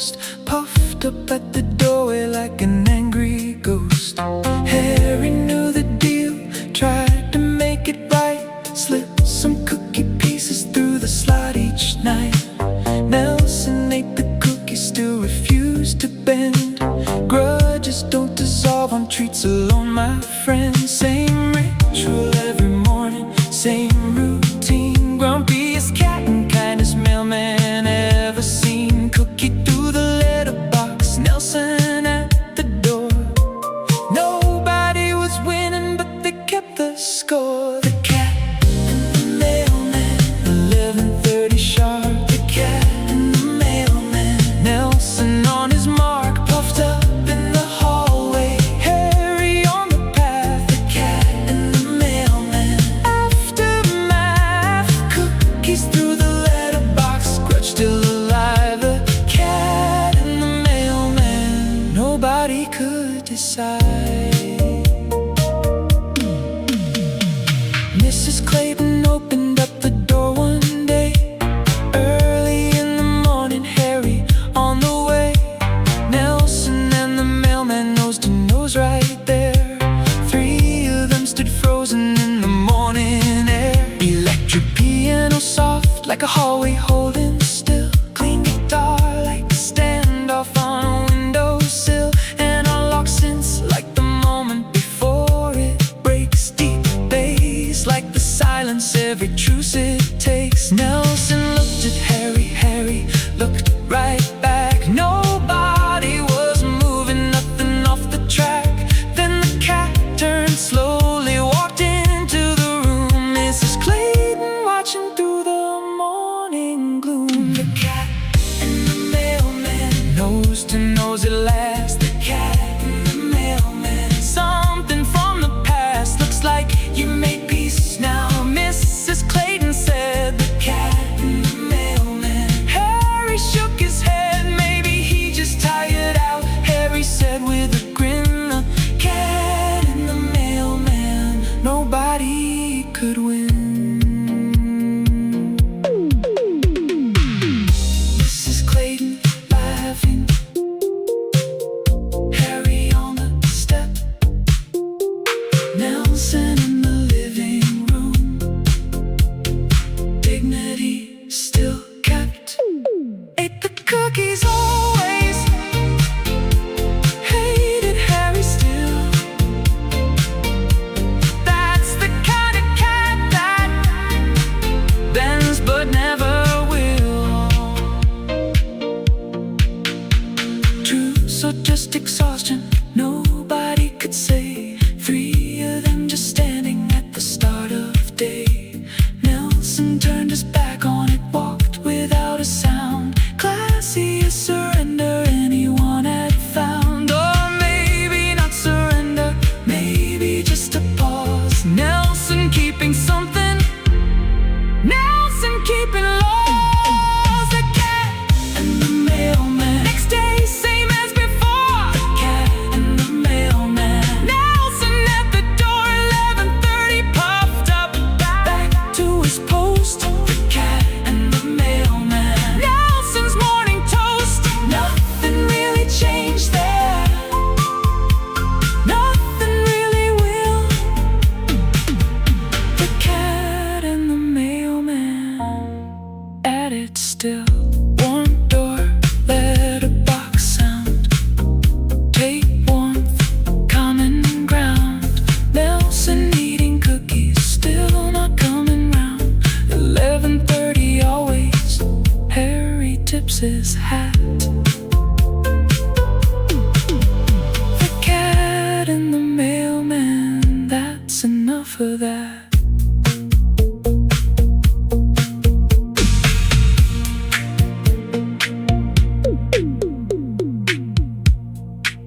post, puffed up at the doorway like an angry ghost. Harry knew the deal, tried to make it right, slipped some cookie pieces through the slot each night. Nelson ate the cookies, still refused to bend. Grudges don't dissolve on treats alone, my friend. Same ritual every morning, same routine. Grumpiest cat and kindest mailman ever seen. Cookie through the letterbox, Nelson at the door. Nobody was winning, but they kept the score. The cat and the mailman, 11:30 sharp. The cat and the mailman, Nelson on his mark, puffed up in the hallway. Harry on the path, the cat and the mailman. Aftermath, cookies through the letterbox, grudge still alive. The cat and the mailman, nobody could decide. Mrs. Clayton opened up the door one day. Early in the morning, Harry on the way. Nelson and the mailman nose to nose right there. Three of them stood frozen in the morning air. Electric piano soft like a hallway holding still. Clean guitar like a standoff on a windowsill. And unlocked since like the moment before it breaks. Deep bass like the silence, every truce it takes. Nelson looked at Harry, Harry looked right back. Nobody was moving, nothing off the track. Then the cat turned slowly, walked into the room. Mrs. Clayton watching through the morning gloom. The cat and the mailman, nose to nose at last. The cat and the mailman, something from the past. Looks like you made peace now, Mrs. Clayton said. The cat and the mailman, Harry shook his head. Maybe he just tired out, Harry said with a grin. The cat and the mailman, nobody could win. Mrs. Clayton laughing, Harry on the step, Nelson in the living room. Dignity still kept, ate the cookies always, hated Harry still. That's the kind of cat that bends but never will. Truth or just exhaustion, nobody could say. Three of them just standing at the start of day. Nelson turned his back on it, walked without a sound. Classy as surrender anyone had found. Or maybe not surrender, maybe just a pause. Nelson keeping something, Nelson keeping laws. The cat and the mailman, next day same as before. The cat and the mailman, Nelson at the door, 11:30, puffed up back to his post. The cat and the mailman, Nelson's morning toast. Nothing really changed there, nothing really will. The cat and the mailman at it still. Warm door, letterbox sound. Take warmth, common ground. Nelson eating cookies, still not coming round. 11:30 always, Harry tips his hat. The cat and the mailman, that's enough of that.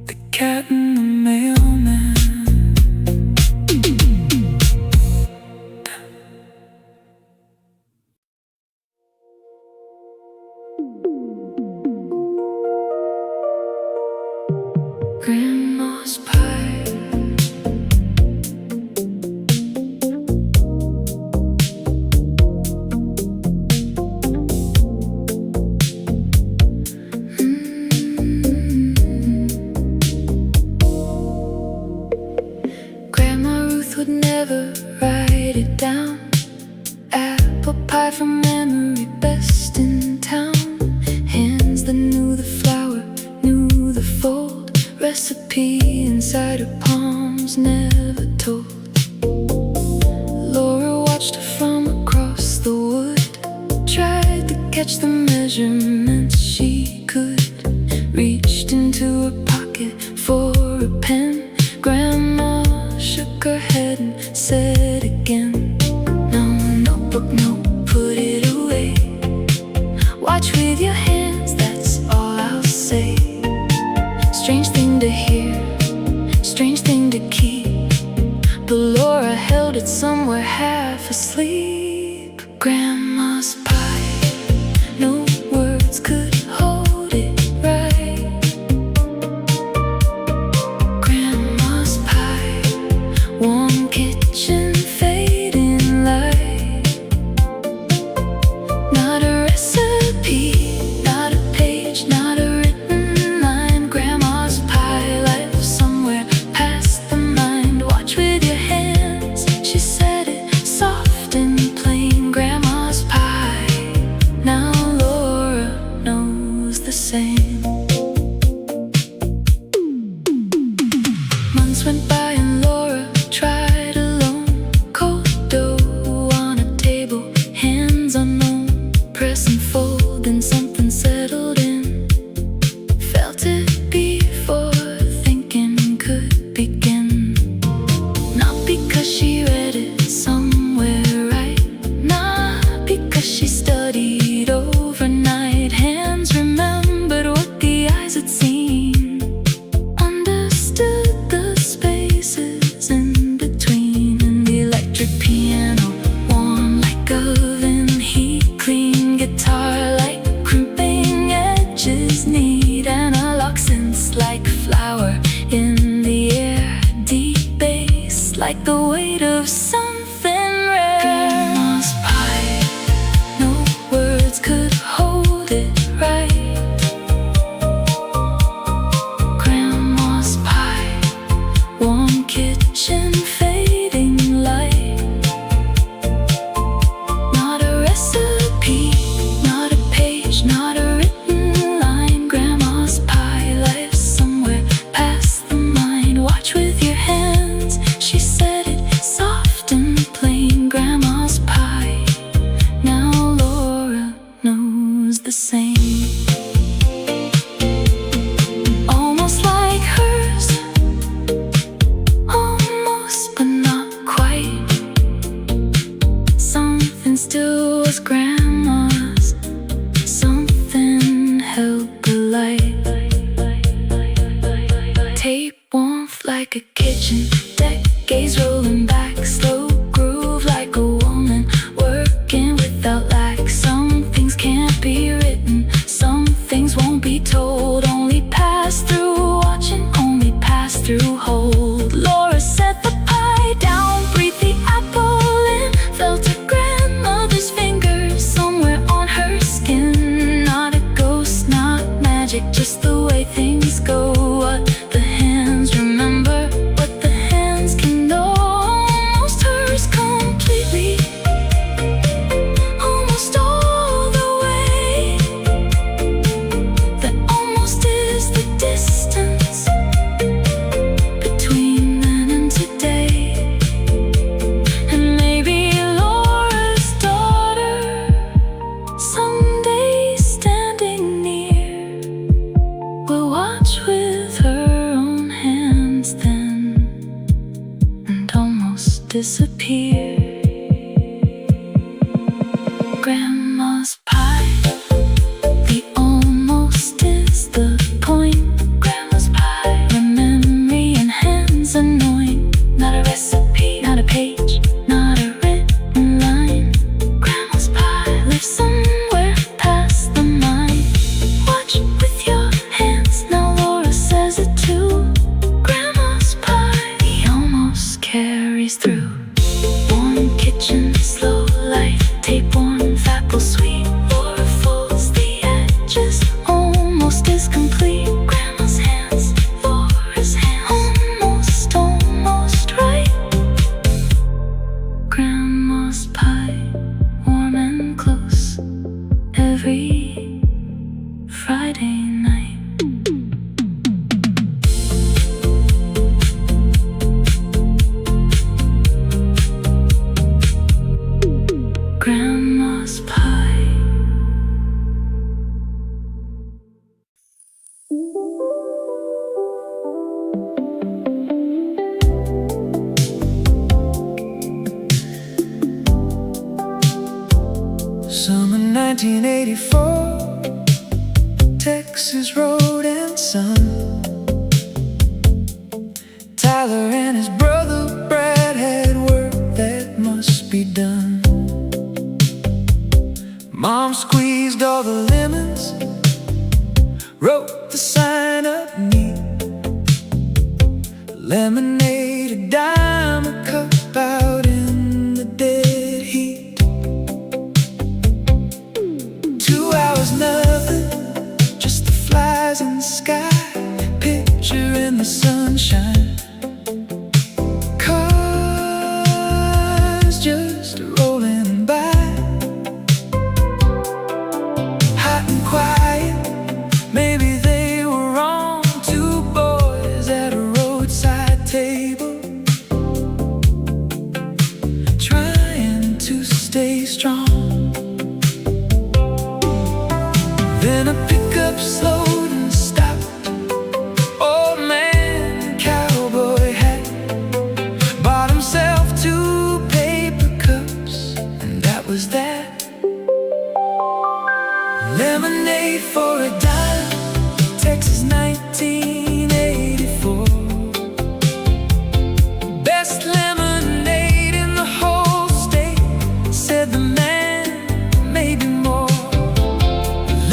The cat and the mailman. Grandma's pie. recipe inside her palms, never told. Laura watched her from across the wood, tried to catch the measurements she could, reached into her pocket for a pen. Grandma shook her head and said again, "No, notebook, no, put it away. Watch with your hands, that's all I'll say." Strange thing to hear, strange thing to keep, but Laura held it somewhere half asleep. Grandma's pie, no words could hold it right. Grandma's pie, warm kitchen, fading light. Not a recipe, not a page, not a written line. Grandma's pie, life somewhere past the mind. Watch with your hands, she said it soft and plain. Grandma's pie, now Laura knows the same. Months went by and Laura tried alone. Cold dough on a table, hands unknown. Press and fold, then something settled in. Felt it before thinking could begin. Not because she read it somewhere right, not because she studied overnight. Hands remembered what the eyes had seen, understood the spaces in between. And the electric piano, warm like oven heat, clean guitar like crimping edges need, analog synths like flower in the air, deep bass like the weight of something rare. Grandma's pie, no words could hold it right. Grandma's pie, warm kitchen, fading light. Not a recipe, not a page, not a written line. Grandma's pie, life somewhere past the mind. Watch with your hands, she said it soft and plain. Grandma's pie, now Laura knows the same. Almost like hers, almost but not quite. Something still was grandma's, something held the light. Tape warmth like a kitchen, decades rolling back, slow groove like a woman working without lack. Some things can't be written, some things won't be told, only pass through watching, only pass through hold. Laura set the pie down, breathed the apple in, felt her grandmother's fingers somewhere on her skin. Not a ghost, not magic, just the way things go. What the hands remember, what the hands can know. Almost hers completely, almost all the way. That almost is the distance between then and today. And maybe Laura's daughter, someday standing near, will watch with her own hands then and almost disappear. Grandma's pie, the almost is the point. Grandma's pie, her memory and hands annoying. Not a recipe, not a page, not a written line. Grandma's pie lives somewhere past the mind. Watch with your hands, now Laura says it too. Grandma's pie, the almost carries through. Texas road and sun. Tyler and his brother Brad had work that must be done. Mom squeezed all the lemons, wrote the sign up neat. Lemonade, a dime a cup out in the dead heat. 2 hours, nothing, just the flies in the sky, picture in the sunshine. Cars just rolling by, hot and quiet. Maybe they were wrong, two boys at a roadside table, trying to stay strong. Then a pickup slowed and stopped. Old man in cowboy hat bought himself 2 paper cups, and that was that. Lemonade for a dime, Texas 1984. Best lemonade in the whole state, said the man, maybe more.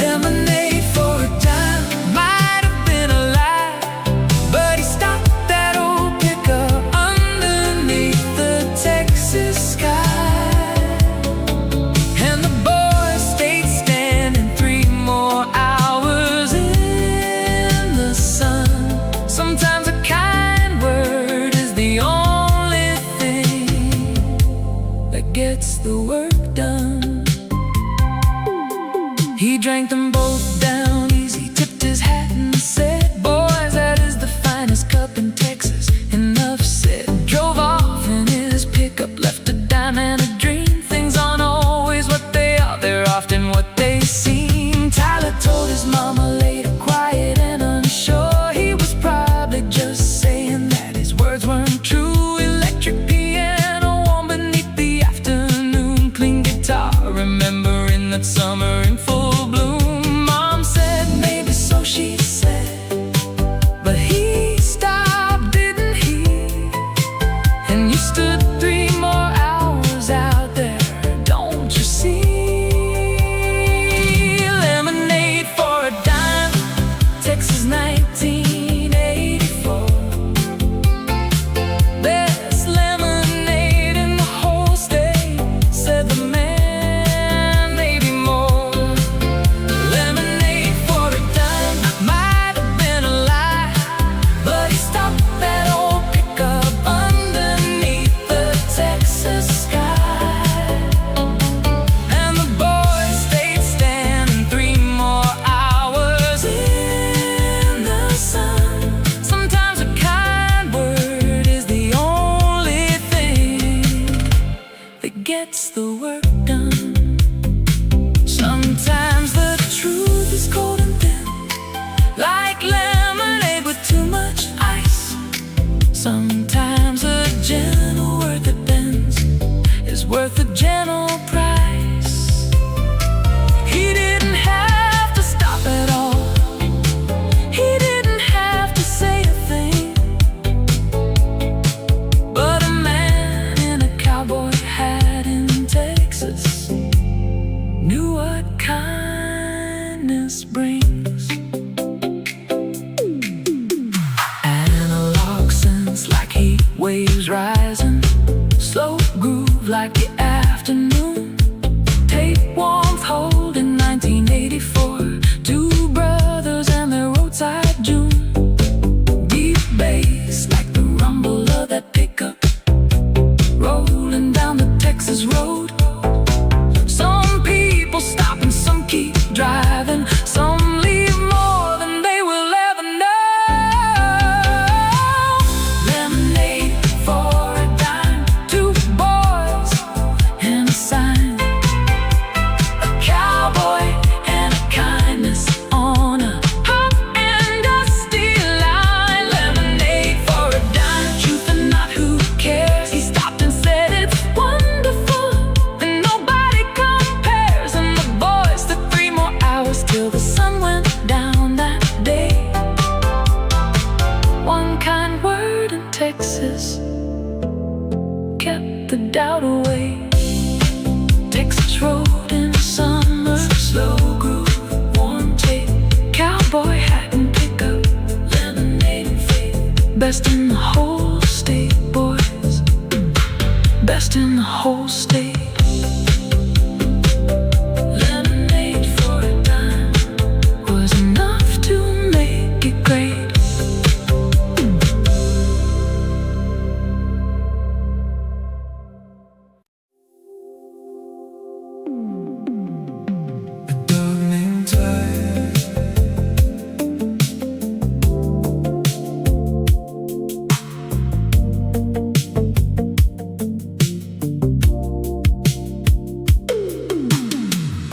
Lemonade for a dime might have been a lie, but he stopped that old pickup underneath the Texas sky. And the boys stayed standing 3 more hours in the sun. Sometimes a kind word is the only thing that gets the work done. He drank them both down easy, tipped his hat and said, "Boys, that is the finest cup in Texas." Enough said. Drove off in his pickup, left a dime and a dream. Things aren't always what they are, they're often what they seem. Tyler told his mama later, quiet and unsure, he was probably just saying that his words weren't true. Electric piano warm beneath the afternoon, clean guitar, remembering that summer in full bloom. Mom said, maybe so, she said, but he stopped, didn't he? And you stood 3 more hours out there, don't you see? Lemonade for a dime, Texas 1984. Best lemonade in the whole state, said the man, maybe more. Lemonade for a dime might have been a lie, but he stopped that old pickup underneath the Texas sky. And the boys stayed standing 3 more hours in the sun. day. One kind word in Texas kept the doubt away. Texas road in summer, slow groove, warm tape, cowboy hat and pickup, lemonade and faith. Best in the whole state, boys. Best in the whole state. Lemonade for a dime was enough to make it great.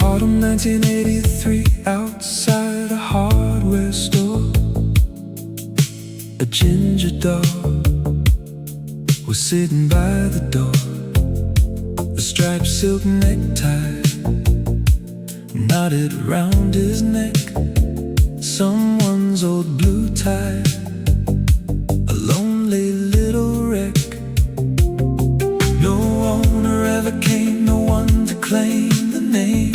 Autumn 1983, outside a hardware store, a ginger dog was sitting by the door. A striped silk necktie knotted around his neck, someone's old blue tie, a lonely little wreck. No owner ever came, no one to claim the name.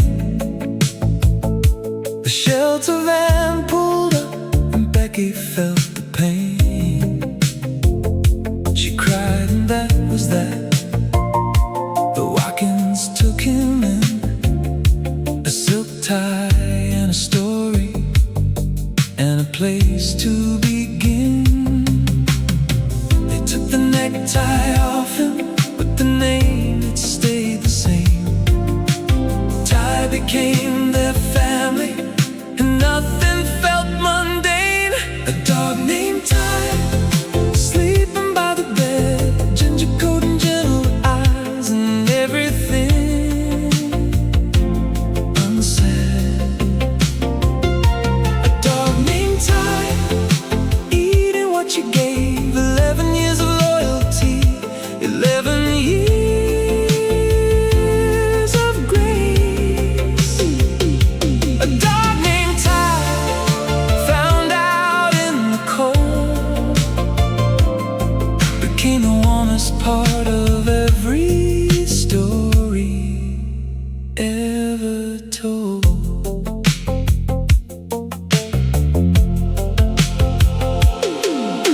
The shelter van pulled up and Becky felt the pain. She cried and that was that. The Watkins took him in, a silk tie and a story, and a place to begin. They took the necktie off him, but the name, it stayed the same. Tie became their family, and nothing felt mundane. A dog named Ty, sleeping by the bed, ginger coat and gentle eyes, and everything unsaid. A dog named Ty, eating what you gave. 11 years of loyalty, 11 years of grace. A dog named Ty, found out in the cold, became the warmest part of every story ever told.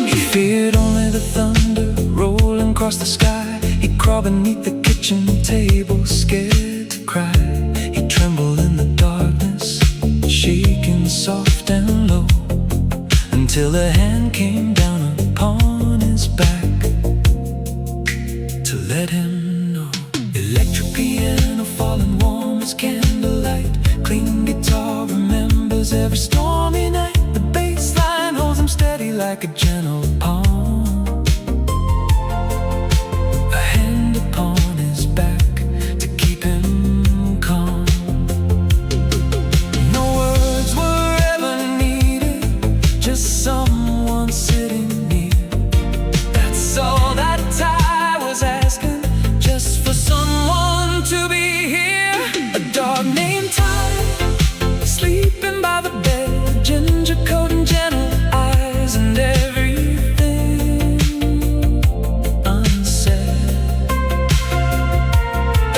He feared only the thunder rolling across the sky. He'd crawl beneath the kitchen table, scared to cry. He'd tremble in the darkness, shaking soft and low, until a hand came down upon his back to let him know. Electric piano falling warm as candlelight, clean guitar remembers every stormy night. The bass line holds him steady like a gentle palm, a hand upon his back to keep him calm. No words were ever needed, just someone sitting near. That's all that Ty was asking, just for someone to be here. A dog named Ty, sleeping by the bed, ginger coat and gentle eyes, and everything unsaid.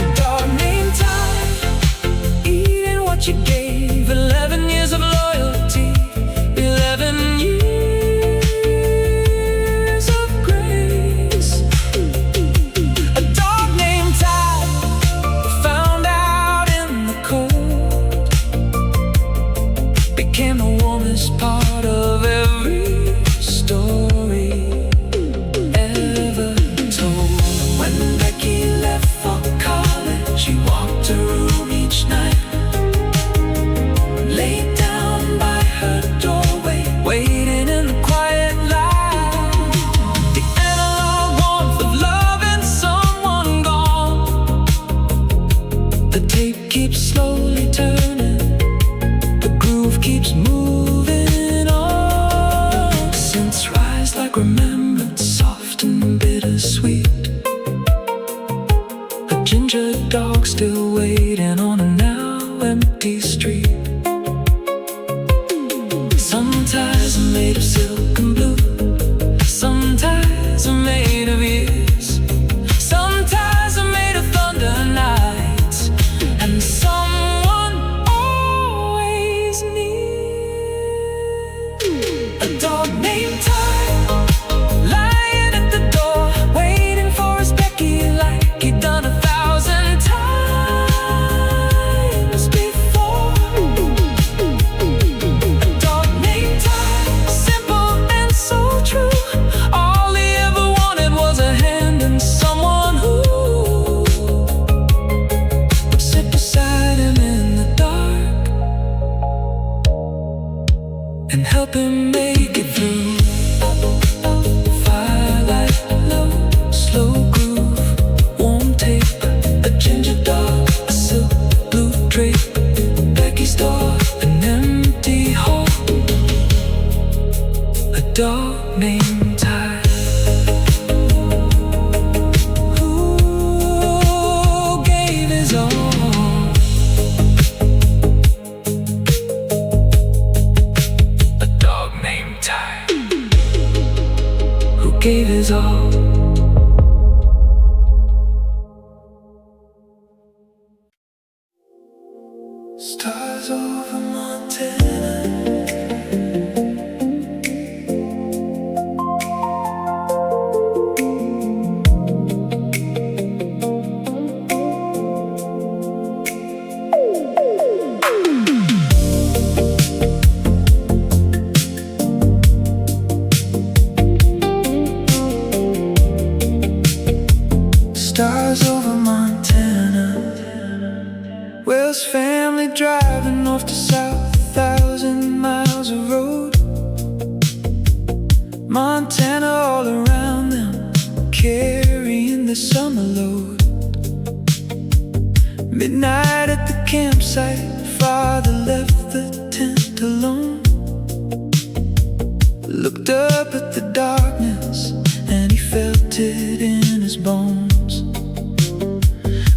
A dog named Ty, eating what you gave. 11 years of loyalty, 11 years of grace. A dog named Ty, found out in the cold, became the warmest part of every story ever told. When Becky left for college, she walked her room each night, laid down by her doorway, waiting in the quiet light. The analog warmth of loving someone gone. The tape keeps slowly turning, the groove keeps moving on. Scents rise like remembrance, soft and bittersweet. A ginger dog still waiting on a now empty street. Sometimes A dog named Ty, lying at the door, waiting for his Becky like he'd done 1,000 times before. A dog named Ty, simple and so true. All he ever wanted was a hand and someone who would sit beside him in the dark and help him make it through. Firelight, low, slow groove, warm tape, a ginger dog, a silk blue drape, Becky's door, an empty hall, a dog named Ty. Who gave his all? A dog named Ty, who gave his all. Stars over Montana. Stars over Montana. Will's family driving north to south, 1,000 miles of road. Montana all around them, carrying the summer load. Midnight at the campsite, father left the tent alone. Looked up at the darkness and he felt it in his bones.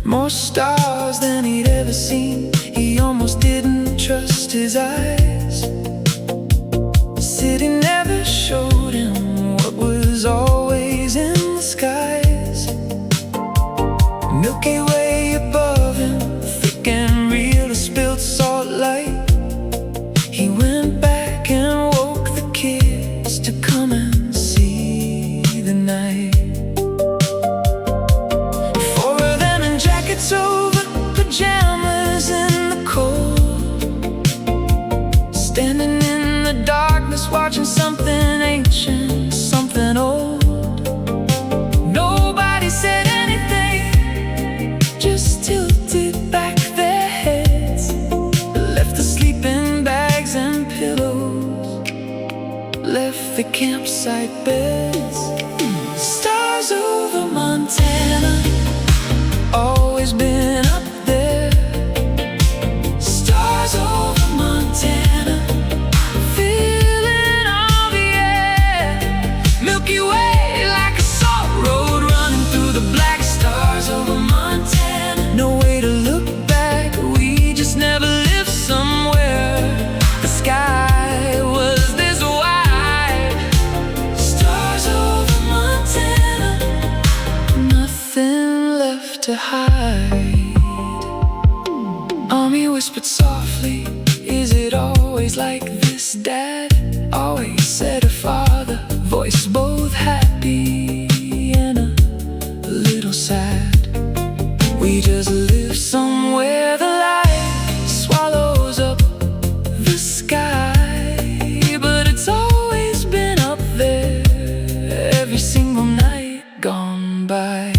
More stars than he'd ever seen, he almost didn't trust his eyes. The city never showed him what was always in the skies. Milky Way above him, thick and real, a spilled salt light. He went back and woke the kids to come and see the night. Four of them in jackets over pajamas in the cold, standing in the darkness watching something ancient, something old. Nobody said anything, just tilted back their heads, left the sleeping bags and pillows, left the campsite beds. Stars over Montana, always been up there. Stars over Montana, feeling all the air. Milky Way like a salt road running through the black. Stars over Montana, no way to look back, we just never lived somewhere the sky was this wide. Stars over Montana, nothing left to hide. Army whispered softly, is it always like this, Dad? Always said her father, voice both happy and a little sad. We just live somewhere the light swallows up the sky, but it's always been up there every single night gone by.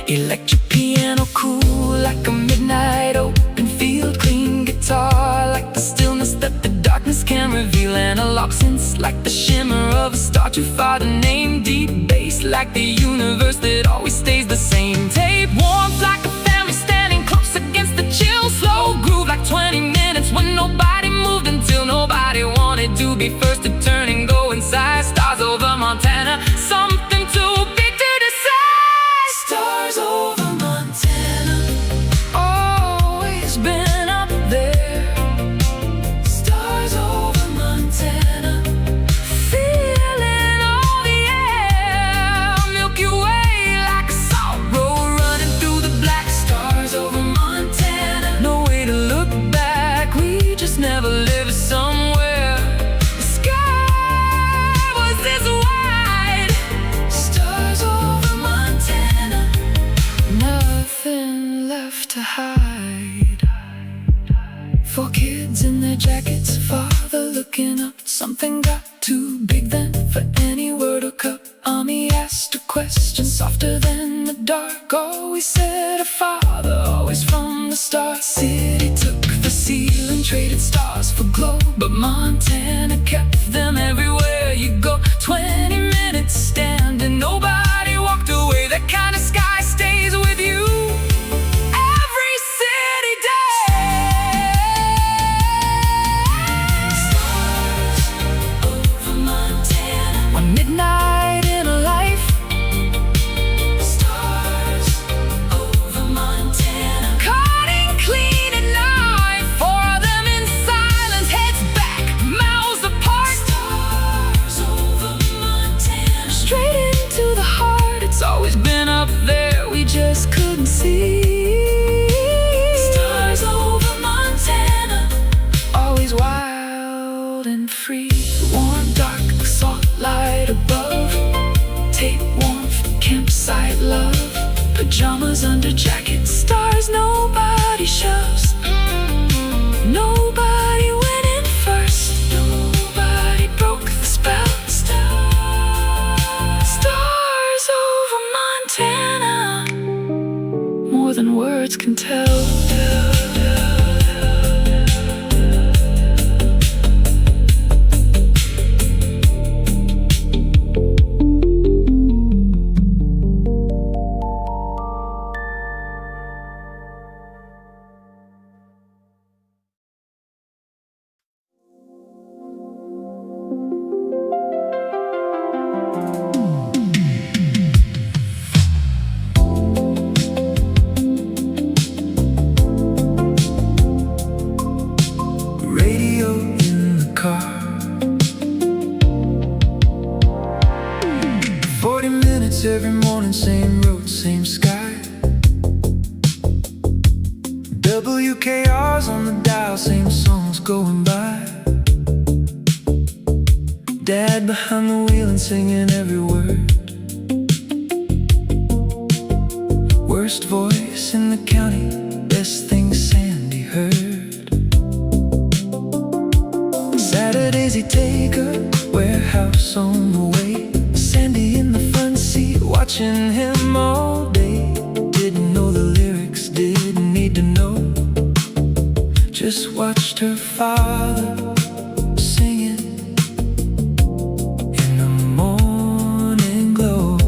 Electric piano cool like a midnight open field, clean guitar like the stillness that the darkness can reveal, analog synths like the shimmer of a star too far to name, deep bass like the universe that always stays the same. Tape warmth like a family standing close against the chill, slow groove like 20 minutes when nobody moved until nobody wanted to be first to turn and go inside. Stars over Montana, something too big to decide. Stars over Montana, always been up there. Stars over Montana, feeling all the air. Milky Way like a salt road running through the black. Stars over Montana, no way to look back, we just never lived somewhere the Something got too big then for any word or cup. Mommy asked a question softer than the dark. Always said her father, always from the start. City took the seal and traded stars for glow, but Montana kept them everywhere you go. 20 minutes standing, nobody walked away. That kind of sky stays with you every city day. Stars over Montana, one midnight in a life. Stars over Montana, cutting clean at night. Four of them in silence, heads back, mouths apart. Stars over Montana, straight into the heart. It's always been up there, we just couldn't see. Stars over Montana, always wild and free. Warm, dark, salt light above. Tape warmth, campsite love. Pajamas under jackets, stars nobody shoves. Nobody went in first, nobody broke the spell. Stars over Montana, more than words can tell. Radio in the car. 40 minutes every morning, same road, same sky. WKRZ on the dial, same songs going by. Dad behind the wheel and singing every word. Worst voice in the county, best thing Sandy heard. Saturdays he'd take her, warehouse on the way. Sandy in the front seat, watching him all day. Didn't know the lyrics, didn't need to know. Just watched her father singing in the morning glow.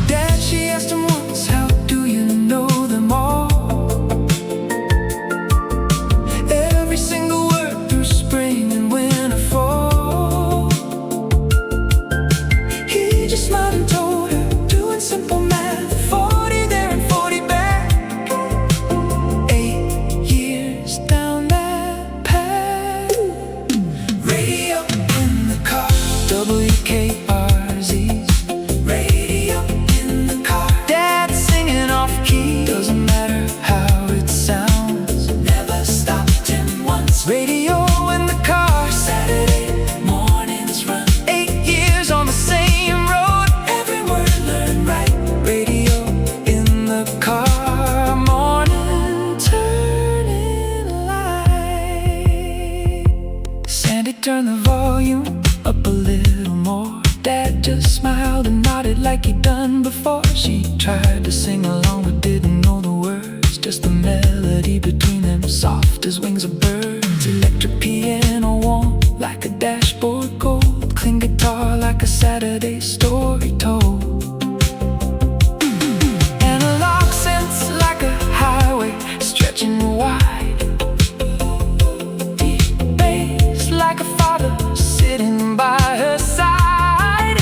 Dad, she asked him once, how do you know them all? Every single word through spring and winter, fall. He just smiled and told her, doing simple math, 40 there and 40 back. 8 years down that path. Radio in the car, WKRZ's radio in the car. Dad singing off key, doesn't matter how it sounds. Never stopped him once. Radio in the car, Saturday mornings run. 8 years on the same road, every word learned right. Radio in the car, morning turning light. Sandy turned the volume up a little more. Dad just smiled and nodded like he'd done before. She tried to sing along but didn't know the words. Just the melody between them, soft as wings of birds. Electric piano warm like a dashboard gold. Clean guitar like a Saturday story told. Analog sense like a highway stretching wide. Deep bass like a father sitting by her side.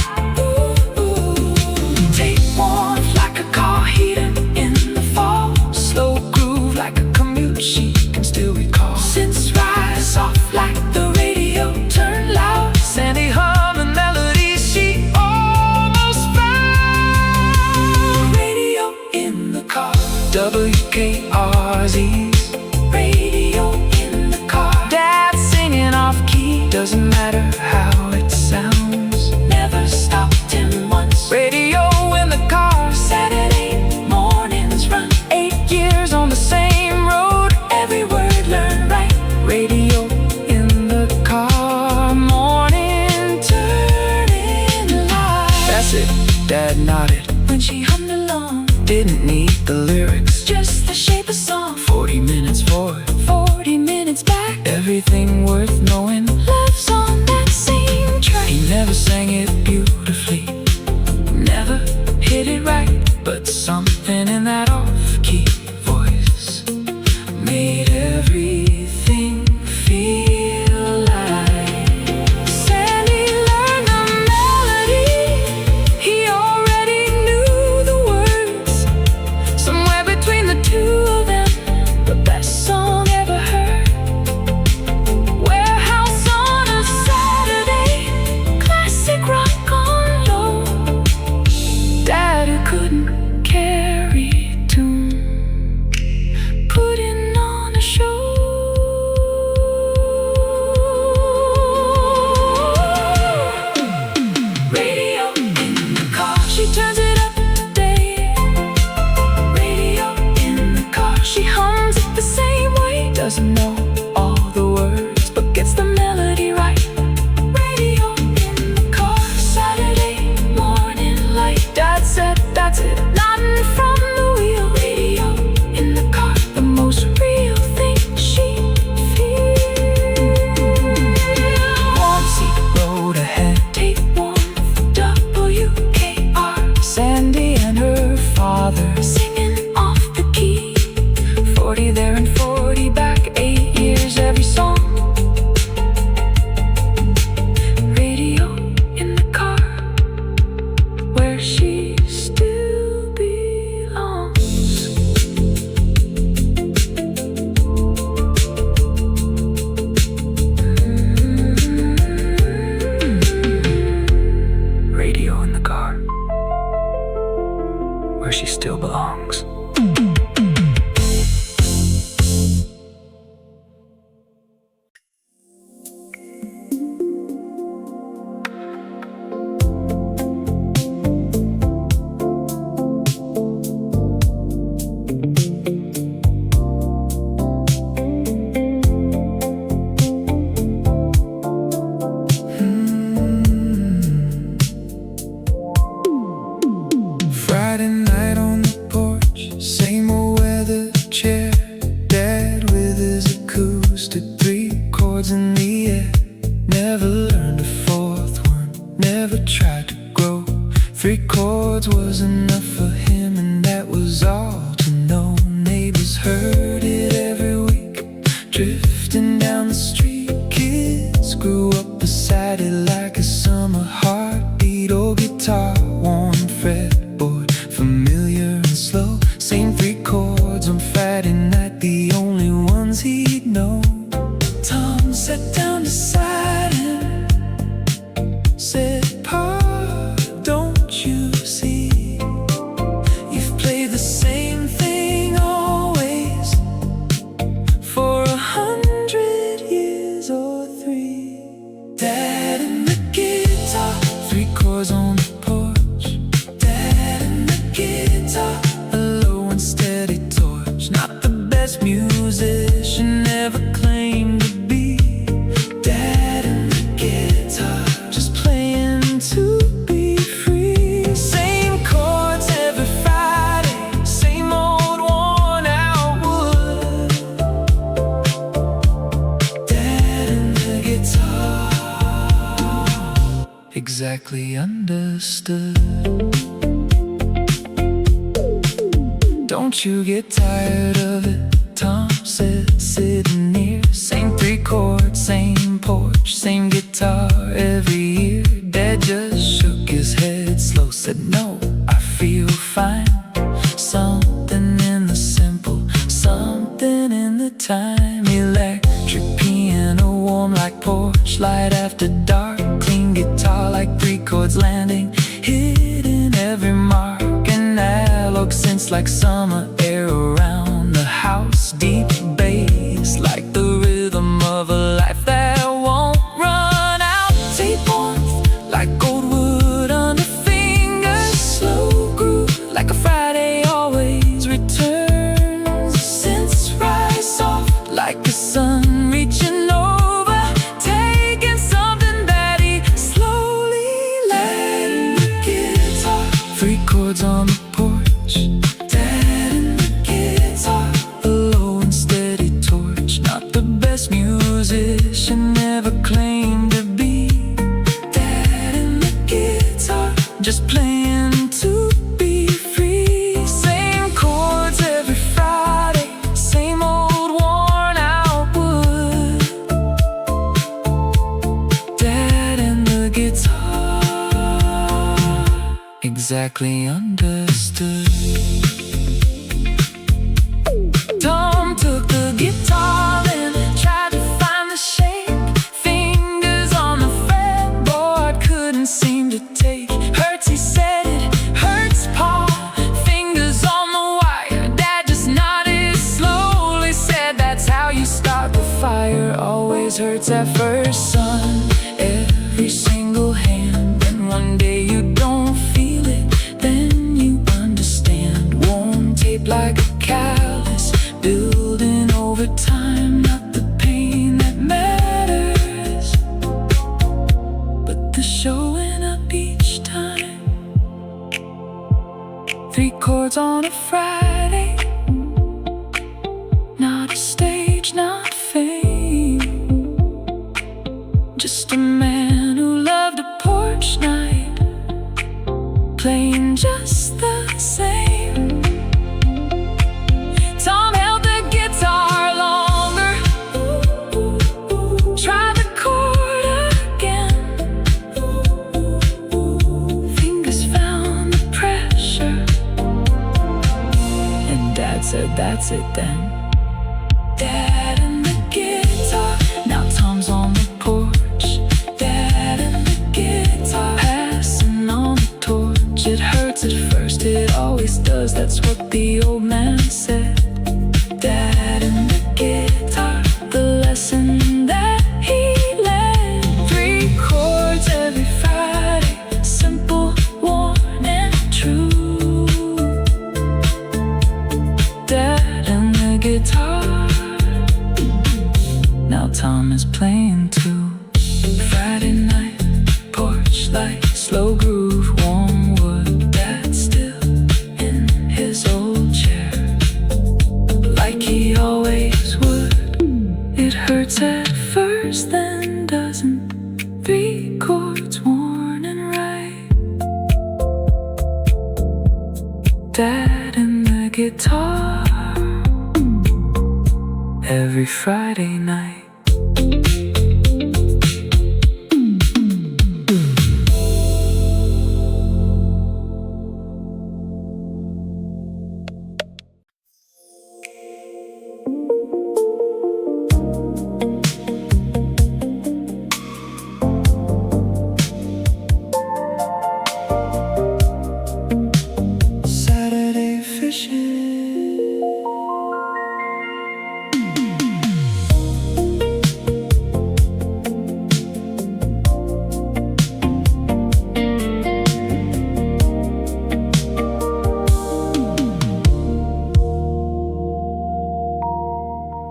Tape warmth like a car heating in the fall. Slow groove like a commute she can still recall. Since rise soft like the radio turned loud. Sandy humming melodies she almost found. Radio in the car, WKRZ's radio in the car. Dad singing off key, doesn't matter how it worth knowing lives on that same track. He never sang it beautifully, never hit it right, but something in that off-key voice made everything feel like Sandy learned the melody. He already knew the words. Somewhere between the two of them, the best song ever heard. Warehouse on a Saturday, classic rock on low. Dad who couldn't carry a tune, putting on a show. Radio in the car, she turns it up today. Radio in the car, she hums it the same way. Doesn't know all the words, but gets the melody right. Radio in the car, Saturday morning light. Dad said, that's it, nodding from the wheel. Radio in the car, the most real thing she feels. Warm seat road ahead, take one for WKR. Sandy and her father singing off the key. 40 there and 40 back, 8 years every song. Radio in the car, where she still belongs. Radio in the car, where she still belongs. Friday night on the porch, same old weather chair. Dad with his acoustic, 3 chords in the air. Never learned a 4th one, never tried to grow. 3 chords was enough for him, and that was all to know. Neighbors heard it every week, drifting down the street. Kids grew up beside it like a summer heartbeat. Old guitar, worn fretboard, familiar and slow. Same 3 chords on Friday night, the only ones he'd know. Tom sat down beside him, said, "Pa, don't you see? You've played the same thing always for 100 years or 3. Dad and the guitar, 3 chords on the porch. Dad and the guitar, a low and steady torch. Not the best musician ever claimed to be. Dad and the guitar, just playing to be free. Same chords every Friday, same old worn out wood. Dad and the guitar, exactly understood. Don't you get tired of it? Tom said, sitting near. Same 3 chords, same porch, same guitar every year. Dad just shook his head slow, said, no, I feel fine. Something in the simple, something in the time. Electric piano, warm like porch light after dark. Clean guitar like 3 chords landing, hitting every mark. Analog synths like summer air around the house. Deep bass like the rhythm of a life that won't run out. Tape warmth like gold wood under fingers. Slow groove like a Friday always returns. Synths rise soft like the sun reaching over, taking something that he slowly let. The guitar, 3 chords on the porch. Dad and the guitar. exactly understood. Tom took the guitar and tried to find the shape. Fingers on the fretboard couldn't seem to take. Hurts, he said, it hurts, Pa. Fingers on the wire. Dad just nodded slowly, said that's how you start the fire. Always hurts at first, son. Every single hand. And one day you don't feel it, then you understand. Worn tape like a callus, building over time. Not the pain that matters, but the showing up each time. 3 chords on a Friday, not a stage, not fame. Just a man who loved a porch night, playing just the same. Tom held the guitar longer, tried the chord again. Fingers found the pressure, and Dad said, that's it then. Dad and the guitar, now Tom's on the porch. Dad and the guitar, passing on the torch. It hurts at first, it always does, that's what the old man said. Dad and the guitar, the lesson that he led. 3 chords every Friday, simple, worn, and true. Dad and the guitar, now Tom is playing too. Friday night, porch light, slow groove, warm wood. Dad still in his old chair, like he always would. It hurts at first, then doesn't. 3 chords worn and right. Dad and the guitar, every Friday night. Saturday fishing.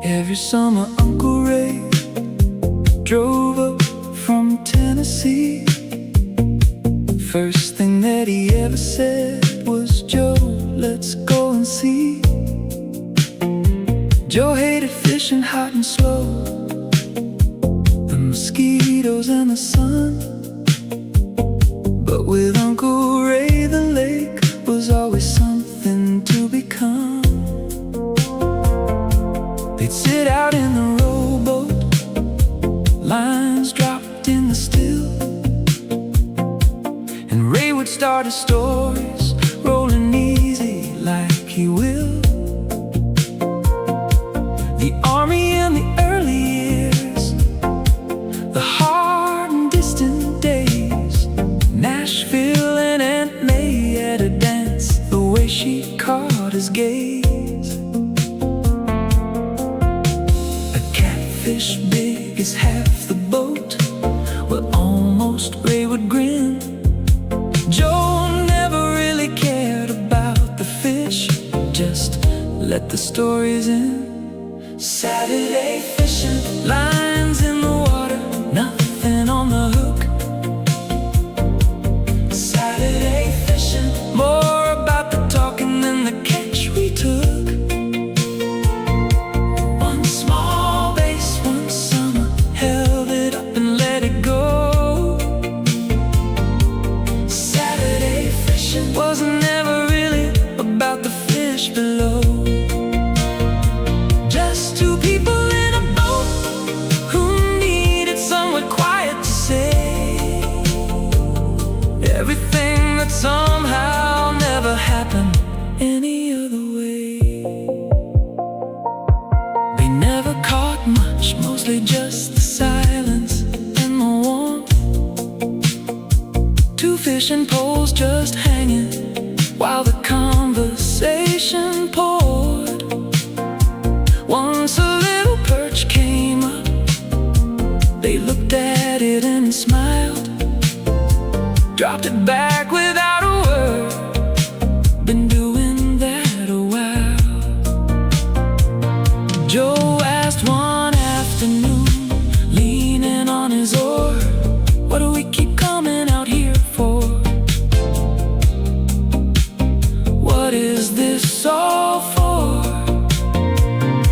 Every summer Uncle Ray drove up from Tennessee. First thing that he ever said was, Joe, let's go and see. Joe hated fishing hot and slow, the mosquitoes and the sun. But with Uncle Ray, the lake was always something to become. They'd sit out in the rowboat, lines dropped in the still, and Ray would start his stories, rolling easy like he will. The army in the early years, the hard and distant days, Nashville and Aunt May at a dance, the way she caught his gaze. Fish big as half the boat, well, almost Ray would grin. Joe never really cared about the fish, just let the stories in. Saturday fishing, lines in the water, nothing on the hook. Saturday fishing, more about the talking than the catch we took. Was never really about the fish below. Just 2 people in a boat who needed somewhere quiet to say everything that somehow fishing poles just hanging while the conversation poured. Once a little perch came up, they looked at it and smiled, dropped it back without a word. Been doing that a while. Joe asked one afternoon, leaning on his oar, what do we keep coming out here for? What is this all for?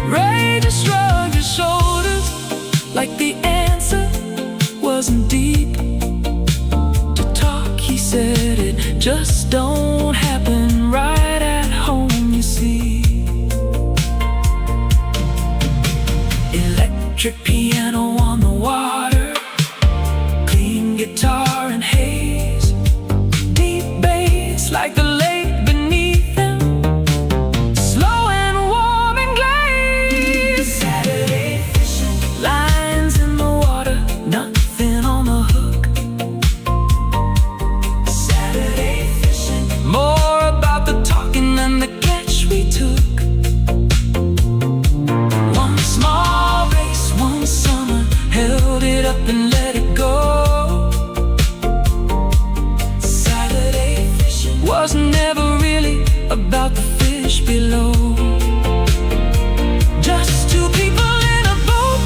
Ray just shrugged his shoulders like the answer wasn't deep. To talk, he said, it just don't happen right at home, you see. Electric piano on the water, clean guitar and haze, deep bass like the lake beneath them, slow and warm and glazed. Saturday fishing, lines in the water, nothing on the hook. Saturday fishing, more about the talking than the catch we took. One small race, one summer, held it up and let it go. Saturday fishing was never really about the fish below. Just two people in a boat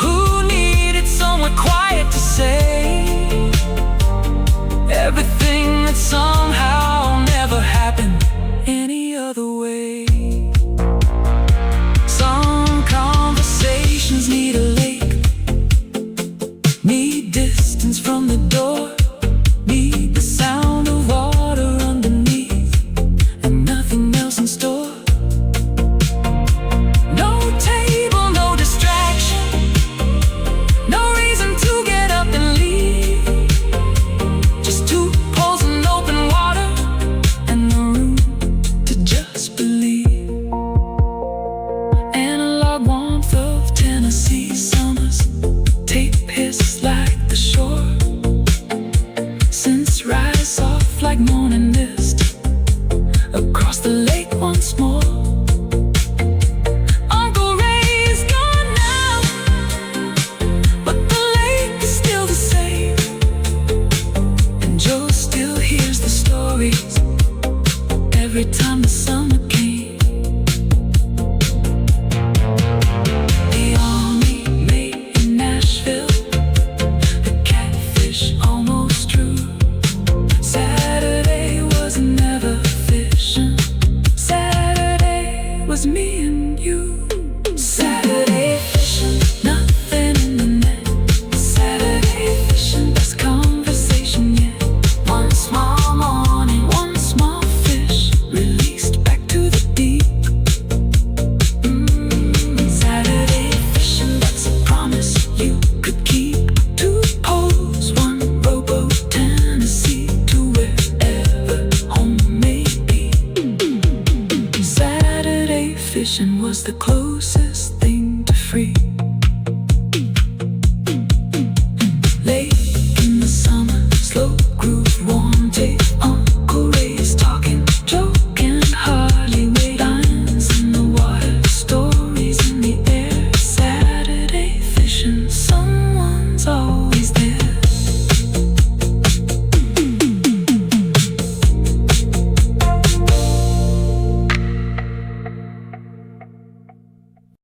who needed somewhere quiet to say everything that somehow never happened any other way. Some conversations need a lake, need distance from the door, need the sound of water underneath, and nothing else in store. No table, no distraction, no reason to get up and leave. Just two poles and open water, and the room to just believe. Analog warmth of Tennessee summers, tape hiss like the shore, scents rise off like morning mist across the lake once more. Uncle Ray's gone now, but the lake is still the same, and Joe still hears the stories every time the summer came. The Army mate in Nashville, the catfish almost true. Saturday was never fishing, Saturday was me and you. Saturday fishing, nothing in the net. Saturday fishing, best conversation yet. One small morning, one small fish released back to the deep. Saturday fishing, that's a promise you could keep. Two poles, one rowboat, Tennessee to wherever home may be. Saturday fishing was the closest thing to free.